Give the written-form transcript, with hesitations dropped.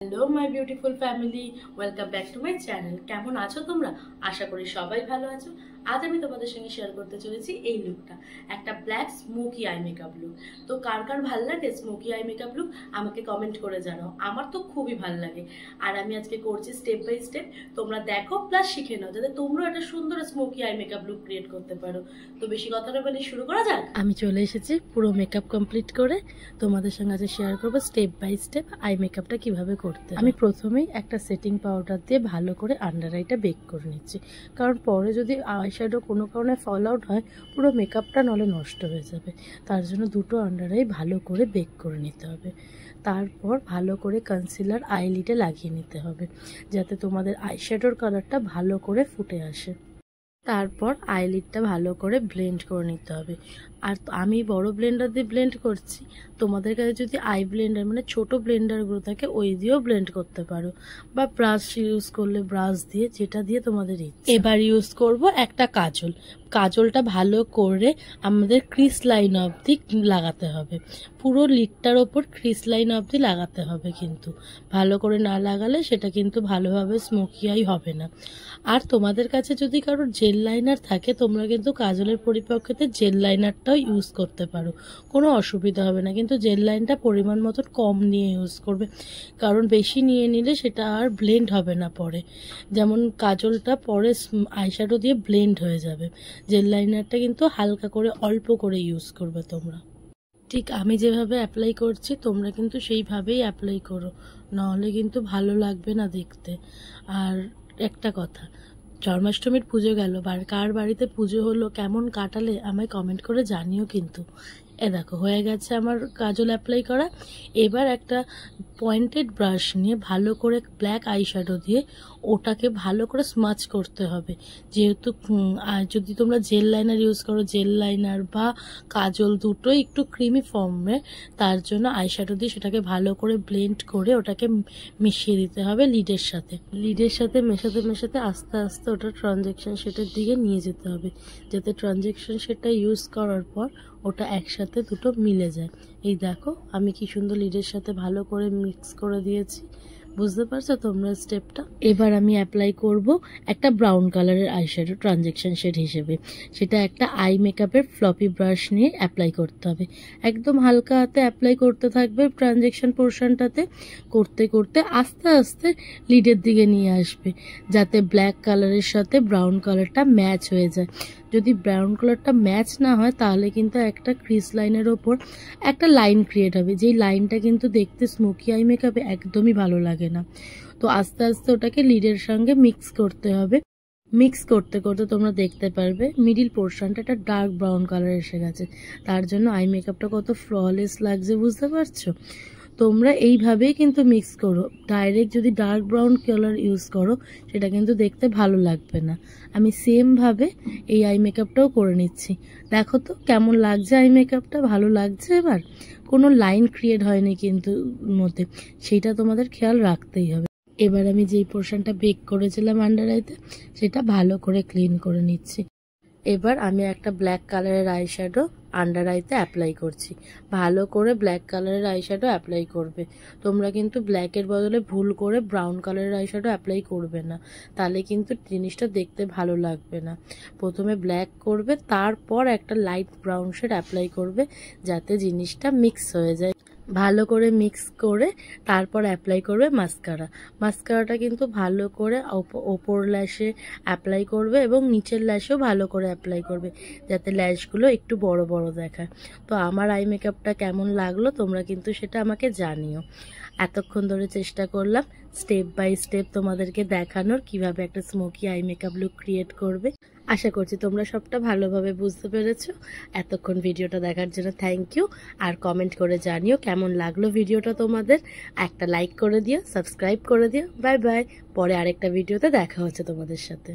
Hello my beautiful family, welcome back to my channel. কেমন আছো তোমরা? আশা করি সবাই ভালো আছো। আজ আমি তোমাদের সঙ্গে শেয়ার করতে চলেছি এই লুকটা, একটা black smoky eye makeup look. তো কার কার ভাল লাগে স্মোকি আই মেকআপ লুক আমাকে কমেন্ট করে জানাও। আমার তো খুবই ভাল লাগে। আর আমি আজকে করছি স্টেপ বাই স্টেপ, তোমরা দেখো প্লাস শিখে নাও যাতে তোমরা একটা সুন্দর smoky eye makeup look create করতে পারো। তো বেশি কথা না বলে শুরু করা যাক। আমি চলে এসেছি পুরো মেকআপ কমপ্লিট করে, তোমাদের সঙ্গে আজকে শেয়ার করবো স্টেপ বাই স্টেপ আই মেকআপটা কিভাবে করতে। আমি প্রথমেই একটা সেটিং পাউডার দিয়ে ভালো করে আন্ডার আইটা বেক করে নিচ্ছি, কারণ পরে যদি আইশ্যাডো কোনো কারণে ফল আউট হয় পুরো মেকআপটা নলে নষ্ট হয়ে যাবে। তার জন্য দুটো আন্ডার আই ভালো করে বেক করে নিতে হবে। তারপর ভালো করে কনসিলার আইলিডে লাগিয়ে নিতে হবে, যাতে তোমাদের আইশ্যাডোর কালারটা ভালো করে ফুটে আসে। তারপর আইলিডটা ভালো করে ব্লেন্ড করে নিতে হবে। আর আমি বড় ব্লেন্ডার দিয়ে ব্লেন্ড করছি, তোমাদের কাছে যদি আই ব্লেন্ডার মানে ছোট ব্লেন্ডারগুলো থাকে ওই দিয়েও ব্লেন্ড করতে পারো, বা ব্রাশ ইউজ করলে ব্রাশ দিয়ে, যেটা দিয়ে তোমাদের ইচ্ছে। এবার ইউজ করব একটা কাজল। কাজলটা ভালো করে আমাদের ক্রিস লাইন অবধি লাগাতে হবে, পুরো লিডটার ওপর ক্রিস লাইন অবধি লাগাতে হবে, কিন্তু ভালো করে না লাগালে সেটা কিন্তু ভালোভাবে স্মোকি আই হবে না। আর তোমাদের কাছে যদি কারোর জেল লাইনার থাকে তোমরা কিন্তু কাজলের পরিপ্রেক্ষিতে জেল লাইনারটাও ইউজ করতে পারো, কোনো অসুবিধা হবে না। কিন্তু জেল লাইনটা পরিমাণ মতন কম নিয়ে ইউজ করবে, কারণ বেশি নিয়ে নিলে সেটা আর ব্লেন্ড হবে না পরে। যেমন কাজলটা পরে আইশ্যাডো দিয়ে ব্লেন্ড হয়ে যাবে, জেল লাইনারটা কিন্তু হালকা করে অল্প করে ইউজ করবে তোমরা। ঠিক আমি যেভাবে অ্যাপ্লাই করছি তোমরা কিন্তু সেইভাবেই অ্যাপ্লাই করো, নাহলে কিন্তু ভালো লাগবে না দেখতে। আর একটা কথা, জন্মাষ্টমীর পুজো গেল, কার বাড়িতে পুজো হলো, কেমন কাটালে আমায় কমেন্ট করে জানিও কিন্তু। দেখো হয়ে গেছে আমার কাজল অ্যাপ্লাই করা। এবার একটা পয়েন্টেড ব্রাশ নিয়ে ভালো করে ব্ল্যাক আইশ্যাডো দিয়ে ওটাকে ভালো করে স্মাচ করতে হবে। যেহেতু যদি তোমরা জেল লাইনার ইউজ করো, জেল লাইনার বা কাজল দুটোই একটু ক্রিমি ফর্মে, তার জন্য আইশ্যাডো দিয়ে সেটাকে ভালো করে ব্লেন্ড করে ওটাকে মিশিয়ে দিতে হবে লিডের সাথে। লিডের সাথে মেশাতে মেশাতে আস্তে আস্তে ওটা ট্রানজ্যাকশন শেডের দিকে নিয়ে যেতে হবে, যাতে ট্রানজ্যাকশন শেডটা ইউজ করার পর ওটা একসাথে দুটো মিলে যায়। এই দেখো আমি কি সুন্দর লিডের সাথে ভালো করে মিক্স করে দিয়েছি, বুঝতে পারছো তোমরা স্টেপটা। এবার আমি অ্যাপ্লাই করব একটা ব্রাউন কালারের আইশ্যাডো ট্রানজ্যাকশন শেড হিসেবে। সেটা একটা আই মেকআপের ফ্লপি ব্রাশ নিয়ে অ্যাপ্লাই করতে হবে। একদম হালকা হাতে অ্যাপ্লাই করতে থাকবে ট্রানজ্যাকশন পোর্শনটাতে, করতে করতে আস্তে আস্তে লিডের দিকে নিয়ে আসবে, যাতে ব্ল্যাক কালারের সাথে ব্রাউন কালারটা ম্যাচ হয়ে যায়। যদি ব্রাউন কালারটা ম্যাচ না হয় তাহলে কিন্তু একটা ক্রিস লাইনের ওপর একটা লাইন ক্রিয়েট হবে, যেই লাইনটা কিন্তু দেখতে স্মোকি আই মেকআপে একদমই ভালো লাগে না। তো আস্তে আস্তে ওটাকে লিডের সঙ্গে মিক্স করতে হবে। মিক্স করতে করতে তোমরা দেখতে পারবে মিডিল পোর্শনটা একটা ডার্ক ব্রাউন কালার এসে গেছে, তার জন্য আই মেকআপটা কত ফ্ললেস লাগছে, বুঝতে পারছো। তোমরা এইভাবেই কিন্তু মিক্স করো, ডাইরেক্ট যদি ডার্ক ব্রাউন কালার ইউজ করো সেটা কিন্তু দেখতে ভালো লাগবে না। আমি সেমভাবে এই আই মেকআপটাও করে নিচ্ছি। দেখো তো কেমন লাগছে আই মেকআপটা, ভালো লাগছে। এবার কোনো লাইন ক্রিয়েট হয়নি কিন্তু মধ্যে, সেইটা তোমাদের খেয়াল রাখতেই হবে। এবার আমি যেই পোর্শনটা বেক করেছিলাম আন্ডার আইতে সেটা ভালো করে ক্লিন করে নিচ্ছি। এবার আমি একটা ব্ল্যাক কালারের আইশ্যাডো আন্ডার আইতে অ্যাপ্লাই করছি। ভালো করে ব্ল্যাক কালারের আইশ্যাডো অ্যাপ্লাই করবে। তোমরা কিন্তু ব্ল্যাকের বদলে ভুল করে ব্রাউন কালারের আইশ্যাডো অ্যাপ্লাই করবে না, তাহলে কিন্তু জিনিসটা দেখতে ভালো লাগবে না। প্রথমে ব্ল্যাক করবে, তারপর একটা লাইট ব্রাউন শেড অ্যাপ্লাই করবে, যাতে জিনিসটা মিক্স হয়ে যায়। ভালো করে মিক্স করে তারপর অ্যাপ্লাই করবে মাস্কারা। মাস্কারাটা কিন্তু ভালো করে ওপর ল্যাশে অ্যাপ্লাই করবে এবং নিচের ল্যাশেও ভালো করে অ্যাপ্লাই করবে, যাতে ল্যাশগুলো একটু বড় বড় দেখায়। তো আমার আই মেকআপটা কেমন লাগলো তোমরা কিন্তু সেটা আমাকে জানিও। এতক্ষণ ধরে চেষ্টা করলাম স্টেপ বাই স্টেপ তোমাদেরকে দেখানোর কিভাবে একটা smoky eye makeup look create করবে। আশা করছি তোমরা সবটা ভালোভাবে বুঝতে পেরেছো। এতক্ষণ ভিডিওটা দেখার জন্য থ্যাংক ইউ। আর কমেন্ট করে জানিও কেমন লাগলো ভিডিওটা তোমাদের। একটা লাইক করে দিও, সাবস্ক্রাইব করে দিও। বাই বাই, পরে আরেকটা ভিডিওতে দেখা হচ্ছে তোমাদের সাথে।